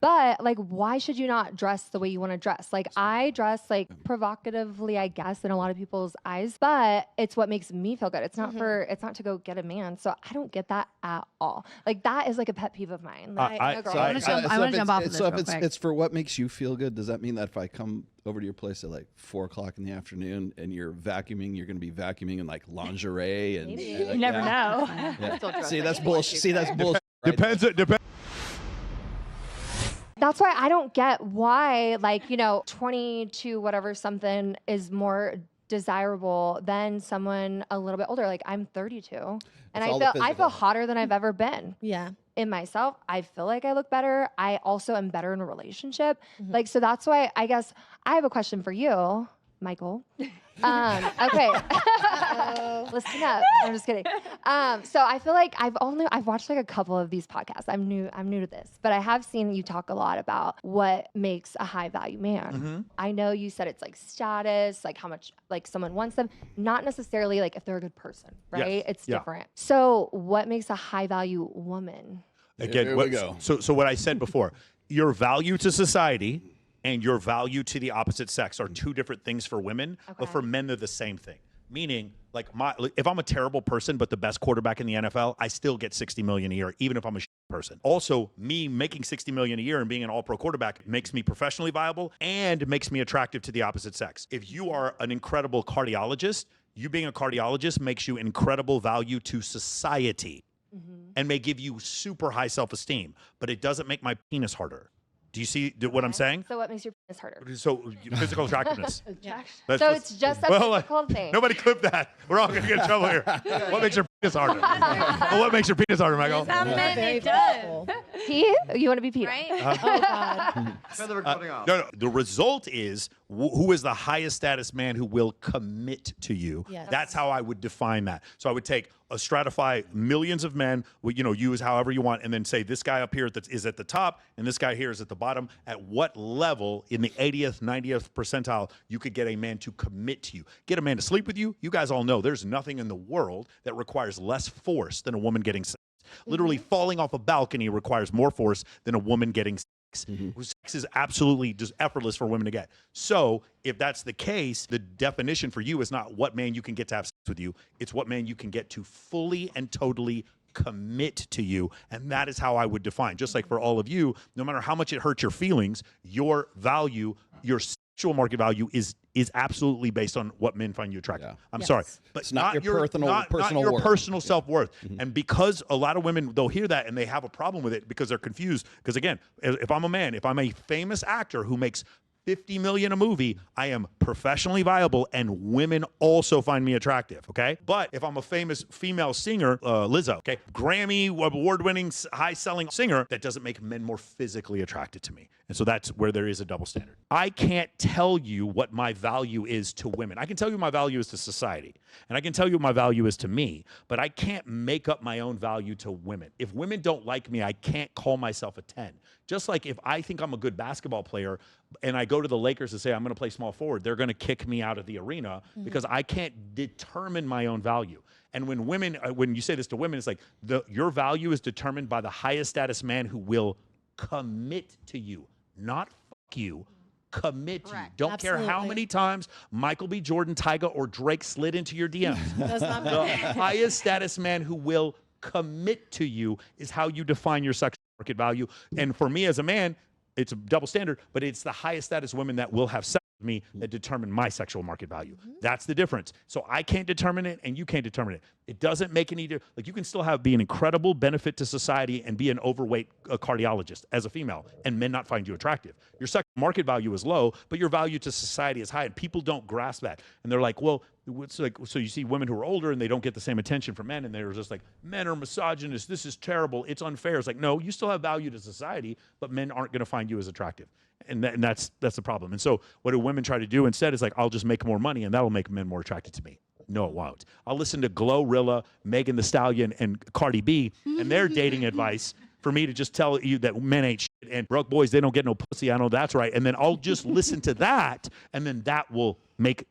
But like, why should you not dress the way you want to dress? Like, I dress like provocatively, I guess, in a lot of people's eyes, but it's what makes me feel good. It's not it's not to go get a man. So I don't get that at all. Like, that is like a pet peeve of mine. Like, I want to jump off of this So real if quick. it's for what makes you feel good, does that mean that if I come over to your place at like 4 o'clock in the afternoon and you're vacuuming, you're going to be vacuuming in like lingerie and Maybe. like, You never know. Yeah. See, that's bullshit. See, that's bullshit. Depends. That's why I don't get why, like, 22 whatever something is more desirable than someone a little bit older. Like, I'm 32 and I feel hotter than I've ever been. Yeah. In myself, I feel like I look better. I also am better in a relationship. Like, so that's why I guess I have a question for you, Michael. Okay. Listen up. I'm just kidding. So I feel like I've watched like a couple of these podcasts. I'm new to this, but I have seen you talk a lot about what makes a high value man. I know you said it's like status, like how much like someone wants them, not necessarily like if they're a good person, right? Yes. It's different. So what makes a high value woman? Again, Here we go. So what I said before, your value to society and your value to the opposite sex are two different things for women, but for men, they're the same thing. Meaning, like if I'm a terrible person, but the best quarterback in the NFL, I still get $60 million a year, even if I'm a person. Also, me making $60 million a year and being an all-pro quarterback makes me professionally viable and makes me attractive to the opposite sex. If you are an incredible cardiologist, you being a cardiologist makes you incredible value to society and may give you super high self-esteem, but it doesn't make my penis harder. Do you see what I'm saying? So what makes your penis harder? So physical attractiveness. So it's just a physical thing. Nobody clip that. We're all going to get in trouble here. What makes your penis harder? Well, what makes your penis harder, Michael? Some men it does. Pete? You want to be Pete? Right? Oh, God. Turn the recording off. No. The result is who is the highest status man who will commit to you. Yes. That's how I would define that. So I would stratify millions of men, use however you want, and then say this guy up here is at the top and this guy here is at the bottom. At what level in the 80th, 90th percentile you could get a man to commit to you? Get a man to sleep with you. You guys all know there's nothing in the world that requires less force than a woman getting sex. Literally falling off a balcony requires more force than a woman getting sex. Sex is absolutely just effortless for women to get. So if that's the case, the definition for you is not what man you can get to have sex with you. It's what man you can get to fully and totally commit to you. And that is how I would define. Just like for all of you, no matter how much it hurts your feelings, your value, your sexual market value is absolutely based on what men find you attractive. I'm sorry, but it's not your personal worth. Personal self-worth. And because a lot of women, they'll hear that and they have a problem with it because they're confused. Because again, if I'm a man, if I'm a famous actor who makes $50 million a movie, I am professionally viable and women also find me attractive, okay? But if I'm a famous female singer, Lizzo, okay, Grammy award-winning, high-selling singer, that doesn't make men more physically attracted to me. And so that's where there is a double standard. I can't tell you what my value is to women. I can tell you my value is to society, and I can tell you what my value is to me, but I can't make up my own value to women. If women don't like me, I can't call myself a 10. Just like if I think I'm a good basketball player and I go to the Lakers and say I'm going to play small forward, they're going to kick me out of the arena because I can't determine my own value. And when you say this to women, it's like your value is determined by the highest status man who will commit to you, not fuck you. Commit to you. Don't care how many times Michael B. Jordan, Tyga, or Drake slid into your DMs. That's not The highest status man who will commit to you is how you define your sexual market value. And for me as a man, it's a double standard, but it's the highest status women that will have sex with me that determine my sexual market value. That's the difference. So I can't determine it and you can't determine it. It doesn't make any difference. Like you can still be an incredible benefit to society and be an overweight cardiologist as a female and men not find you attractive. Your sexual market value is low, but your value to society is high and people don't grasp that. And they're like, well, it's like, so you see women who are older and they don't get the same attention from men and they're just like, men are misogynist, this is terrible, it's unfair. It's like, no, you still have value to society, but men aren't going to find you as attractive. And that's the problem. And so what do women try to do instead is like, I'll just make more money and that'll make men more attracted to me. No, it won't. I'll listen to Glorilla, Megan Thee Stallion, and Cardi B and their dating advice for me to just tell you that men ain't shit and broke boys, they don't get no pussy. I know that's right. And then I'll just listen to that and then that will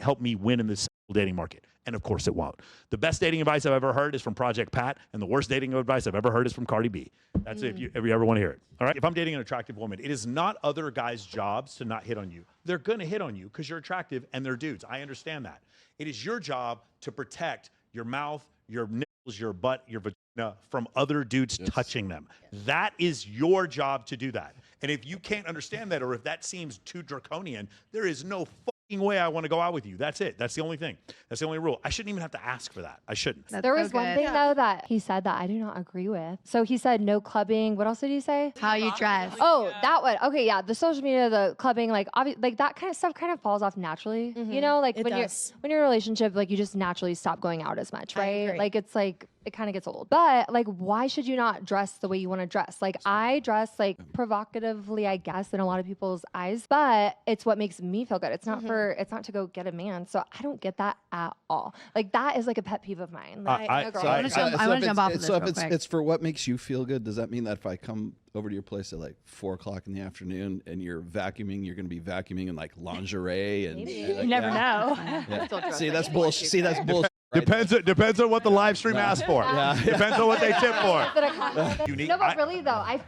help me win in this dating market. And of course it won't. The best dating advice I've ever heard is from Project Pat, and the worst dating advice I've ever heard is from Cardi B. That's it, if you ever want to hear it. All right. If I'm dating an attractive woman, it is not other guys' jobs to not hit on you. They're going to hit on you because you're attractive and they're dudes. I understand that. It is your job to protect your mouth, your nipples, your butt, your vagina from other dudes touching them. That is your job to do that. And if you can't understand that, or if that seems too draconian, there is no fucking way I want to go out with you. That's it. That's the only thing. That's the only rule. I shouldn't even have to ask for that. I shouldn't. That's There so was one good. thing though that he said that I do not agree with. So he said no clubbing. What else did he say? How you dress. Oh, that one. Okay, yeah. The social media, the clubbing, like like that kind of stuff kind of falls off naturally. You know, like It when does. you're in a relationship, like you just naturally stop going out as much, I right? agree. Like it's like it kind of gets old. But like, why should you not dress the way you want to dress? Like I dress like provocatively, I guess, in a lot of people's eyes, but it's what makes me feel good. It's not it's not to go get a man. So I don't get that at all. Like that is like a pet peeve of mine. Like, I- no girl. so I- I wanna jump off of this So if real quick. it's for what makes you feel good, does that mean that if I come over to your place at like 4 o'clock in the afternoon and you're vacuuming, you're going to be vacuuming in like lingerie and Maybe. like, You never know. Yeah. See, that's bullshit. See, that's bullshit. right Depends on what the live stream asks for. Depends on what they tip for. Is it a compliment? Unique- No, but I- really though, I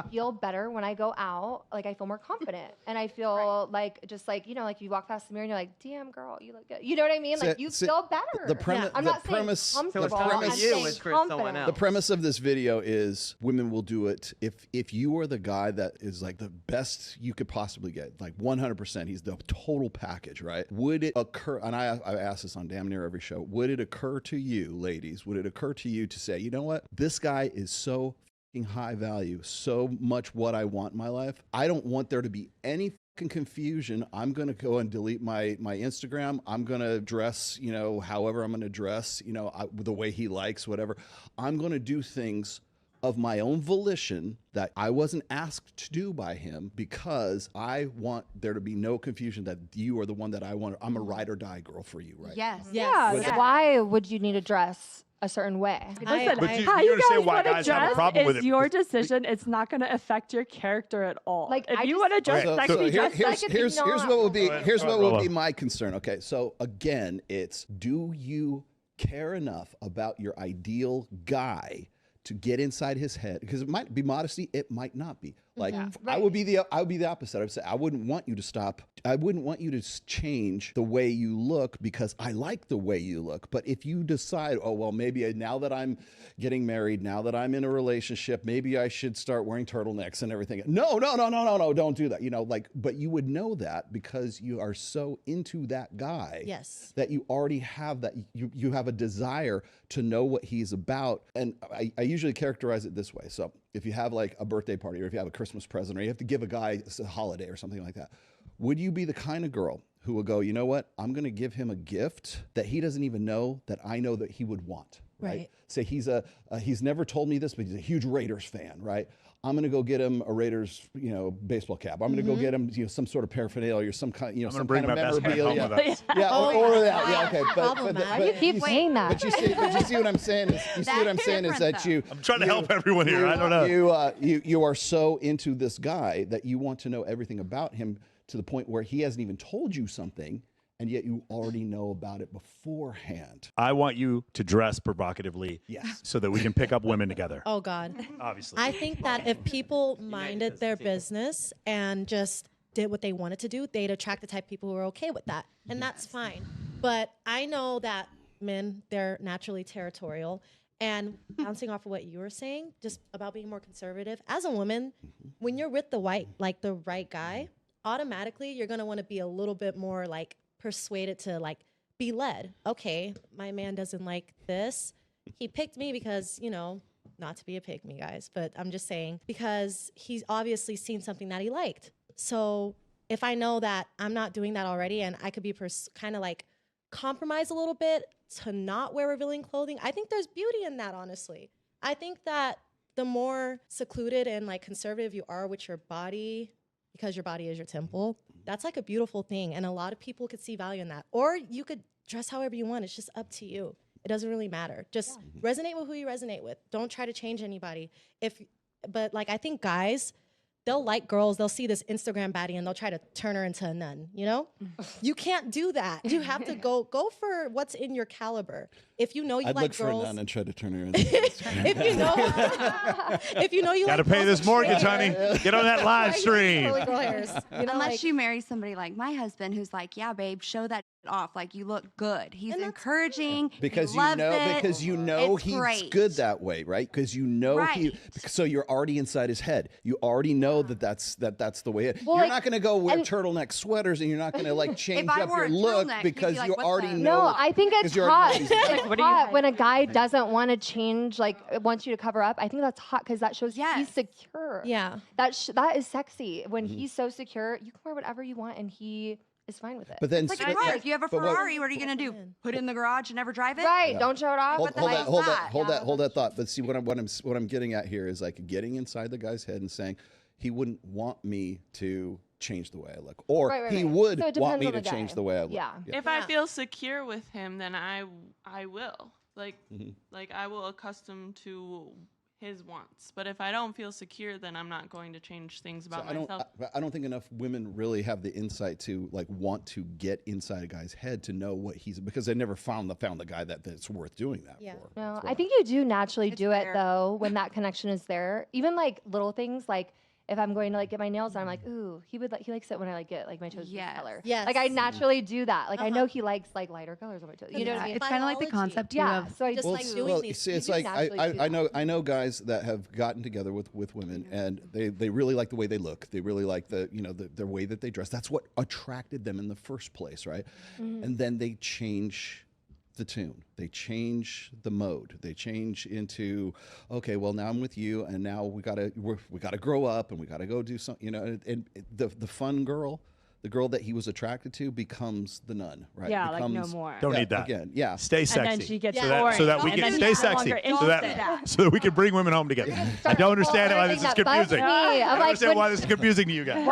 feel better when I go out. Like I feel more confident, and I feel like just like like you walk past the mirror and you're like, "Damn girl, you look good." You know what I mean? Like you feel better. The premise. I'm the not premise. saying The comfortable. premise. I'm you, saying it's for someone confident. else. The premise of this video is women will do it if you are the guy that is like the best you could possibly get, like 100%. He's the total package, right? Would it occur? And I ask this on damn near every show. Would it occur to you, ladies? Would it occur to you to say, you know what? This guy is so fucking high value, so much what I want in my life. I don't want there to be any confusion. I'm going to go and delete my Instagram. I'm going to dress, however I'm going to dress, the way he likes, whatever. I'm going to do things of my own volition that I wasn't asked to do by him because I want there to be no confusion that you are the one that I want. I'm a ride or die girl for you, right? Yes. Yeah. Yeah. Why would you need to dress a certain way? Listen, But you how you understand guys why want to guys have a dress problem with is it. your decision. It's not going to affect your character at all. Like, if I you just- want to dress So sexy, dress here's, sexy. here's not- what will be Go ahead. here's Go what ahead, will Rolo. be my concern. Okay, so again, it's do you care enough about your ideal guy to get inside his head? Because it might be modesty, it might not be. Like I would be the opposite. I would say I wouldn't want you to stop. I wouldn't want you to change the way you look because I like the way you look. But if you decide, oh well, maybe now that I'm getting married, now that I'm in a relationship, maybe I should start wearing turtlenecks and everything. No, don't do that. But you would know that because you are so into that guy. Yes. That you already have that. You have a desire to know what he's about. And I usually characterize it this way. So if you have like a birthday party or if you have a Christmas present or you have to give a guy a holiday or something like that, would you be the kind of girl who will go, you know what, I'm going to give him a gift that he doesn't even know that I know that he would want, right? Right. Say he's never told me this, but he's a huge Raiders fan, right? I'm going to go get him a Raiders, baseball cap. I'm going to go get him, some sort of paraphernalia or some kind, I'm some gonna bring kind of my best man home memorabilia. with us. Yeah, or that. Yeah, okay. Problem, man. You keep saying that. But you see what I'm saying is, that you. I'm trying to help everyone here. I don't know. You are so into this guy that you want to know everything about him to the point where he hasn't even told you something, and yet you already know about it beforehand. I want you to dress provocatively Yes. so that we can pick up women together. Oh God. Obviously. I think that if people minded their business and just did what they wanted to do, they'd attract the type of people who are okay with that. And that's fine. But I know that men, they're naturally territorial. And bouncing off of what you were saying, just about being more conservative, as a woman, when you're with the right guy, automatically you're gonna want to be a little bit more like persuaded to like be led. Okay, my man doesn't like this. He picked me because, not to be a pick me, guys, but I'm just saying because he's obviously seen something that he liked. So if I know that I'm not doing that already and I could be kind of like compromise a little bit to not wear revealing clothing, I think there's beauty in that, honestly. I think that the more secluded and like conservative you are with your body, because your body is your temple, that's like a beautiful thing. And a lot of people could see value in that. Or you could dress however you want. It's just up to you. It doesn't really matter. Just resonate with who you resonate with. Don't try to change anybody. But like I think guys, they'll like girls, they'll see this Instagram baddie and they'll try to turn her into a nun, you know? You can't do that. You have to go for what's in your caliber. If you know you I'd like look for a girls, nun and try to turn her into if you know you Gotta like pay this mortgage, honey. Get on that live stream. curly girl hairs, you know, Unless like, you marry somebody like my husband who's like, yeah, babe, show that off. Like, you look good. He's And that's encouraging. because he you loves know it. because you know It's he's great. good that way, right? Because you know he. Right. So you're already inside his head. You already know that's the way it. Well, you're like, not going to go wear and- turtleneck sweaters, and you're not going to like change I up wore your a look turtleneck, he'd because be like, you "What already the-" know. No, I think it's 'cause you already hot. know he's- It's What do you hot think? when a guy doesn't want to change, like wants you to cover up. I think that's hot because that shows he's Yes. secure. yeah. That is sexy. When he's so secure, you can wear whatever you want, and he is fine with it. But then, It's like but- a car. If you have a but what- Ferrari, what are you going to do? Put it in the garage and never drive it? right, don't show it off. Hold, What the hold hell that, is hold that, that? hold Yeah, that, hold that thought. But see, what I'm getting at here is like getting inside the guy's head and saying he wouldn't want me to change the way I look, or Right, right, he right. would So it want depends me on to the change guy. the way I look. Yeah. If I feel secure with him, then I will. Like I will accustom to his wants. But if I don't feel secure, then I'm not going to change things about myself. I don't think enough women really have the insight to like want to get inside a guy's head to know what he's, because they never found the guy that's worth doing that Yeah. for. No, That's I why. think you do naturally It's do it rare. though when that connection is there. Even like little things like if I'm going to like get my nails done, I'm like, ooh, he likes it when I like get like my toes this Yes. color. Yes. Like I naturally do that. Like I know he likes like lighter colors on my toes. You know what I mean? It's kind of like the Biology. concept too Yeah. of So I Just do. like doing these see, it's you like naturally do I know guys that have gotten together with women and they really like the way they look. They really like the way that they dress. That's what attracted them in the first place, right? And then they change the tune. They change the mode. They change into, okay, well now I'm with you, and now we gotta grow up, and we gotta go do something. And the fun girl, the girl that he was attracted to, becomes the nun, right? Yeah, like no Becomes- more. Don't yeah, need that. again. Yeah. Stay sexy. And then she gets Yeah. boring. so that we and can then stay he's no sexy. longer So that, interested. so that we can bring women home together. I don't understand why this is confusing. Me. I'm I don't like, understand when- why this is confusing to you guys.